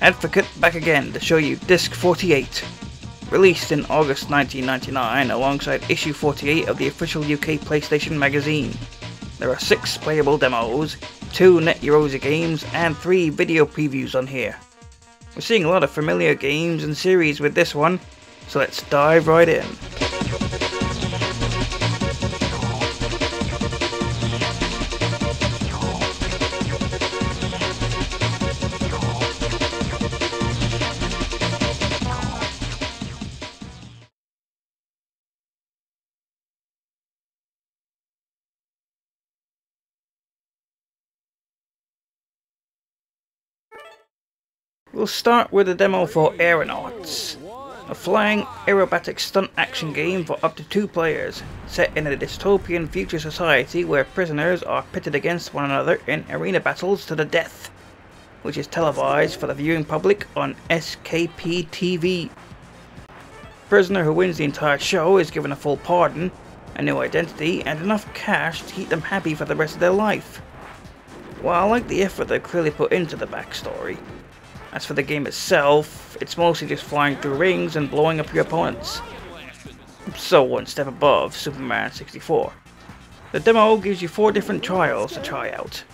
Advocate back again to show you Disc 48. Released in August 1999 alongside issue 48 of the official UK PlayStation magazine. There are 6 playable demos, 2 net Yaroze games and 3 video previews on here. We're seeing a lot of familiar games and series with this one, so let's dive right in. We'll start with a demo for Aironauts, a flying aerobatic stunt action game for up to 2 players, set in a dystopian future society where prisoners are pitted against one another in arena battles to the death, which is televised for the viewing public on SKP TV. The prisoner who wins the entire show is given a full pardon, a new identity, and enough cash to keep them happy for the rest of their life. While I like the effort they've clearly put into the backstory, as for the game itself, it's mostly just flying through rings and blowing up your opponents. So one step above Superman 64. The demo gives you 4 different trials to try out.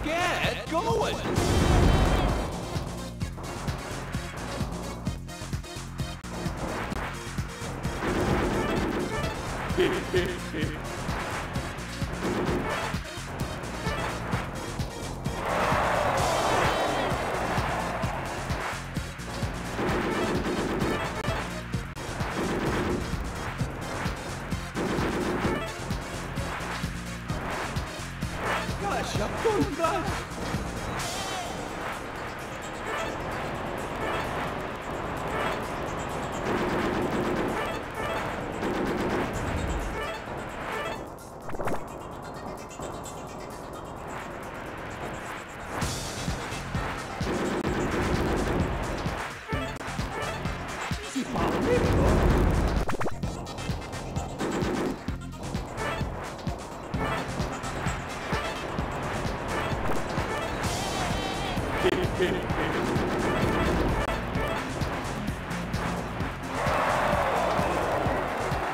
Get going! Gosh, I'm going nuts!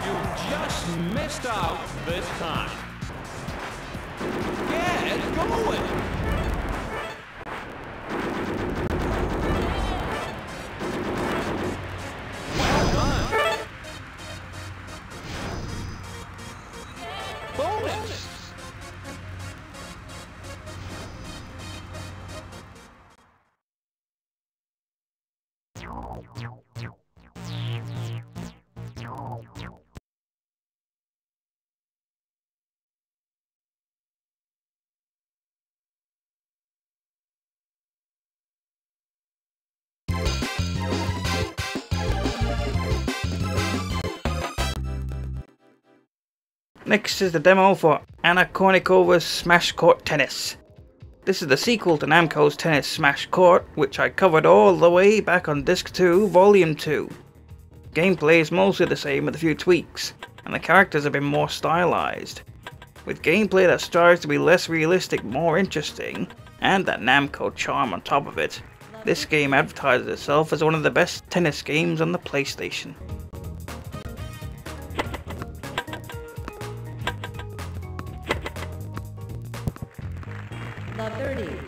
You just missed out this time. Get going! Well done! Bonus! Next is the demo for Kournikova's Smash Court Tennis. This is the sequel to Namco's Tennis Smash Court, which I covered all the way back on Disc 2, Volume 2. Gameplay is mostly the same with a few tweaks, and the characters have been more stylized. With gameplay that strives to be less realistic, more interesting, and that Namco charm on top of it, this game advertises itself as one of the best tennis games on the PlayStation. Love 30.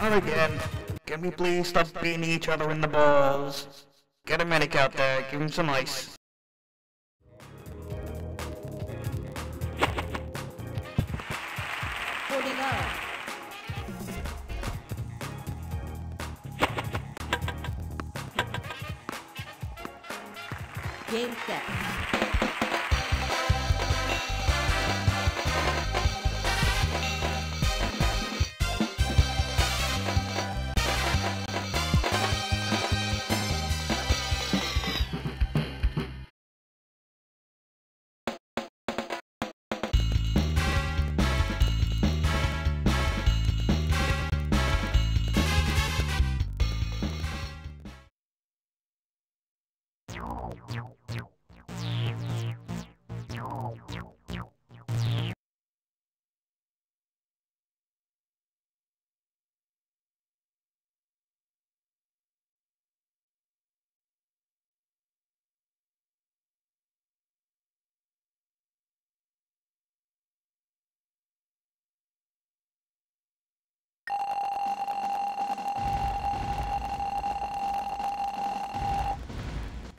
Not again. Can we please stop beating each other in the balls? Get a medic out there, give him some ice. Game set.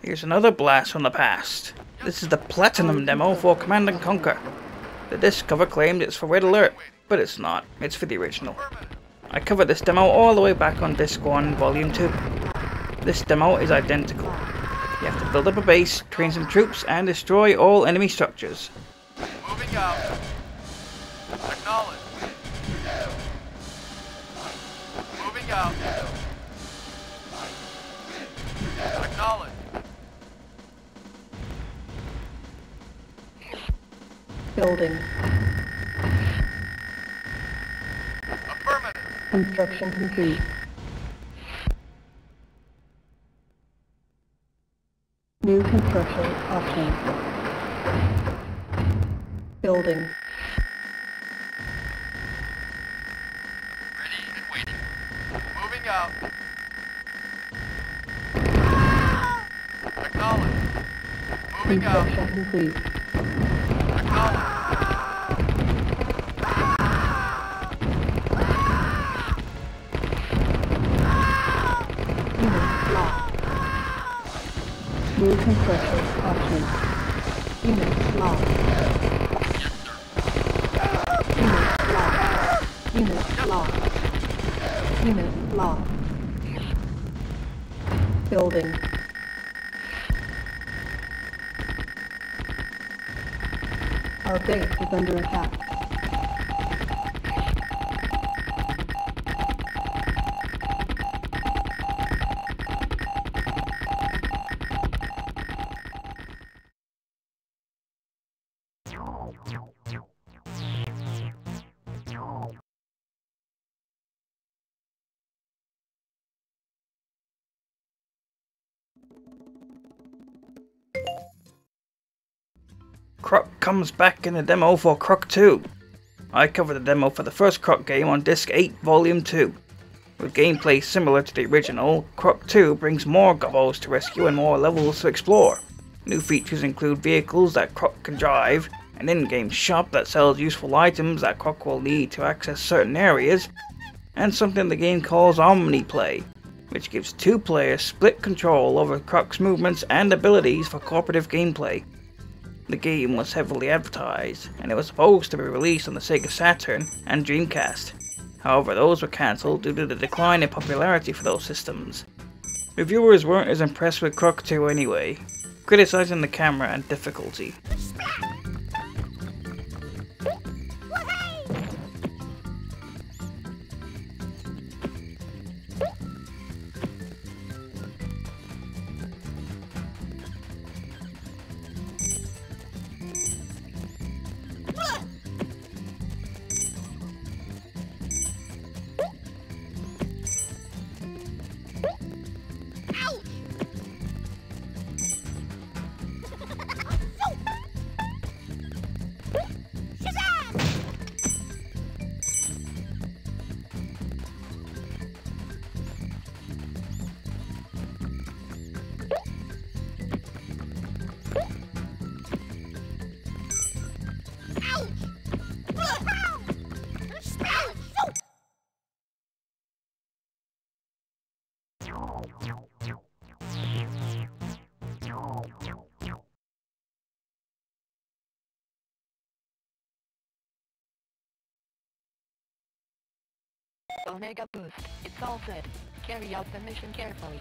Here's another blast from the past. This is the Platinum demo for Command & Conquer. The disc cover claimed it's for Red Alert, but it's not. It's for the original. I covered this demo all the way back on Disc 1, Volume 2. This demo is identical. You have to build up a base, train some troops, and destroy all enemy structures. Moving out. Acknowledge. Moving out. Acknowledge. Building. Affirmative. Construction complete. New construction options. Building. Ready and waiting. Moving out. Acknowledge. Moving out. Construction complete. Acknowledge. Unit lost. New construction options. Unit lost. Unit lost. Unit lost. Building. Our base is under attack. Croc comes back in the demo for Croc 2. I covered the demo for the first Croc game on Disc 8 Volume 2. With gameplay similar to the original, Croc 2 brings more gobbos to rescue and more levels to explore. New features include vehicles that Croc can drive, an in-game shop that sells useful items that Croc will need to access certain areas, and something the game calls Omniplay, which gives two players split control over Croc's movements and abilities for cooperative gameplay. The game was heavily advertised, and it was supposed to be released on the Sega Saturn and Dreamcast. However, those were cancelled due to the decline in popularity for those systems. Reviewers weren't as impressed with Croc 2 anyway, criticizing the camera and difficulty. Omega Boost. It's all set. Carry out the mission carefully.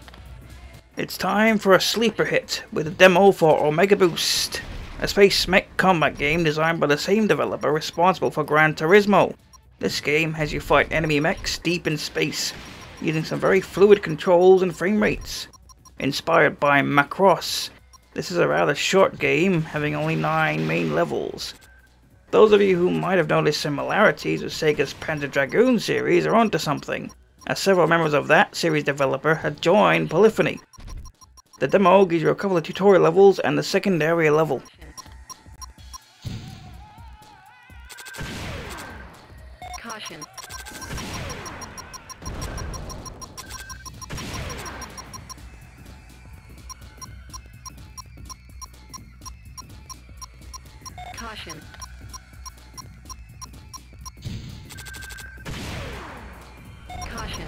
It's time for a sleeper hit with a demo for Omega Boost, a space mech combat game designed by the same developer responsible for Gran Turismo. This game has you fight enemy mechs deep in space, using some very fluid controls and frame rates. Inspired by Macross, this is a rather short game, having only 9 main levels. Those of you who might have noticed similarities with Sega's Panzer Dragoon series are onto something, as several members of that series developer had joined Polyphony. The demo gives you a couple of tutorial levels and the secondary level. Caution. Caution. Caution.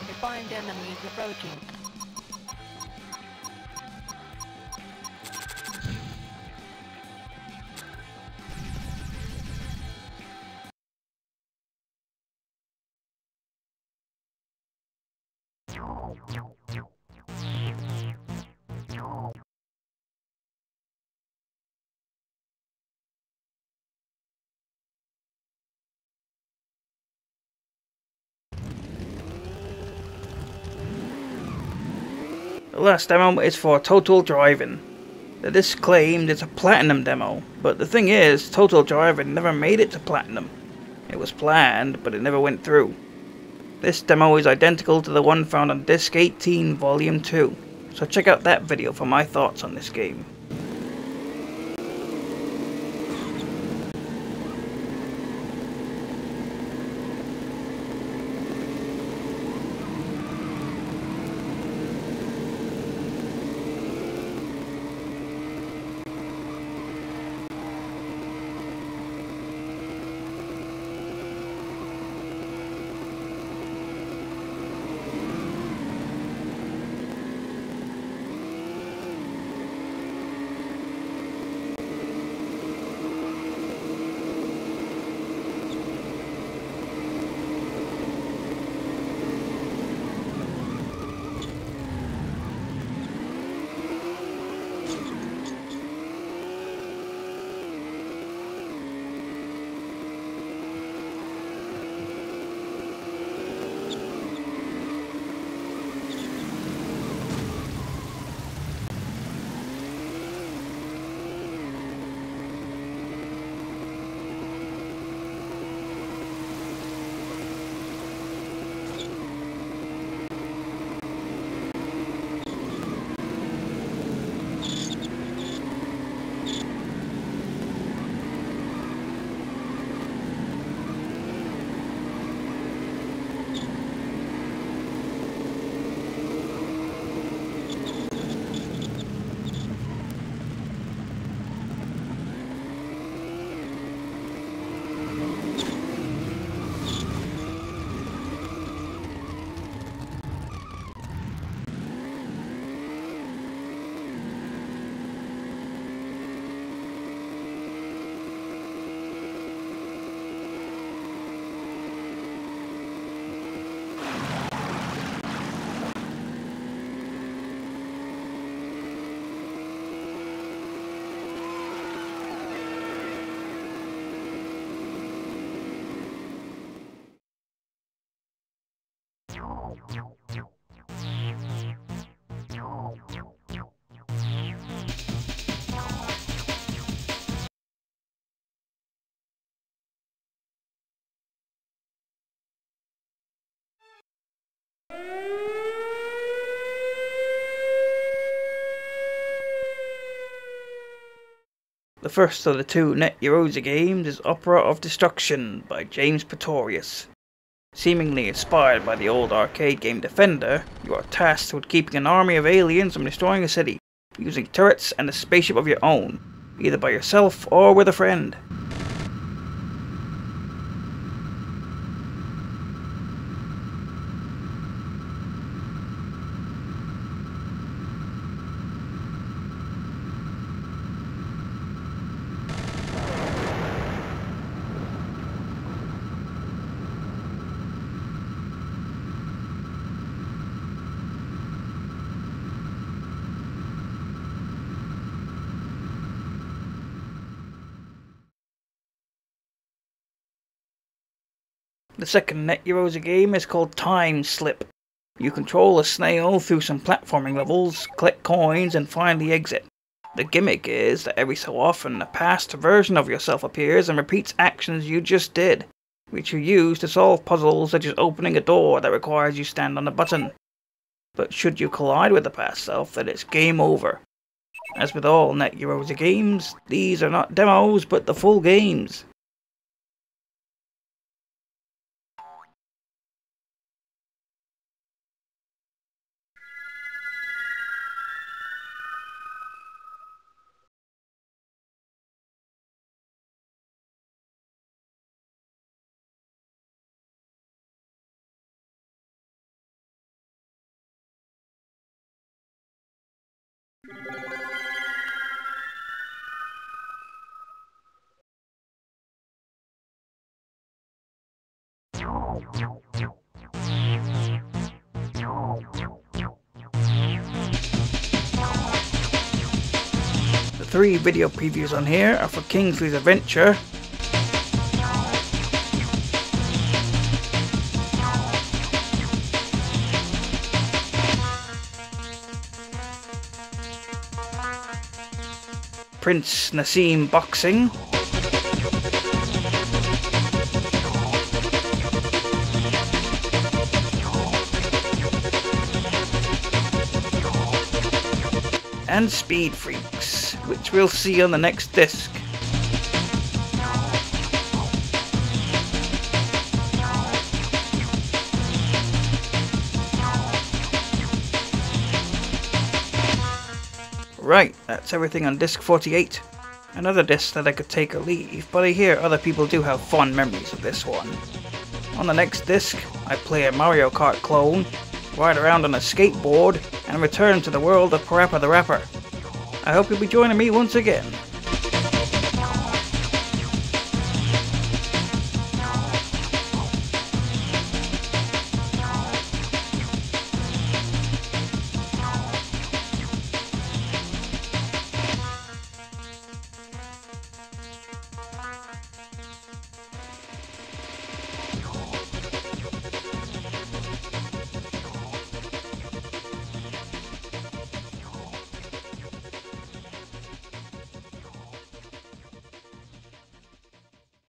Undefined enemies approaching. The last demo is for Total Drivin. This claimed it's a platinum demo, but the thing is, Total Drivin never made it to platinum. It was planned, but it never went through. This demo is identical to the one found on Disc 18 Volume 2, so check out that video for my thoughts on this game. The first of the two Yaroze games is Opera of Destruction by James Pretorius. Seemingly inspired by the old arcade game Defender, you are tasked with keeping an army of aliens from destroying a city, using turrets and a spaceship of your own, either by yourself or with a friend. The second Yaroze game is called Time Slip. You control a snail through some platforming levels, collect coins, and find the exit. The gimmick is that every so often a past version of yourself appears and repeats actions you just did, which you use to solve puzzles such as opening a door that requires you stand on a button. But should you collide with the past self, then it's game over. As with all Yaroze games, these are not demos but the full games. The 3 video previews on here are for Kingsley's Adventure, Prince Nassim Boxing, and Speed Freaks, which we'll see on the next disc. Right, that's everything on disc 48. Another disc that I could take or leave, but I hear other people do have fond memories of this one. On the next disc, I play a Mario Kart clone, ride around on a skateboard, and return to the world of Parappa the Rapper. I hope you'll be joining me once again.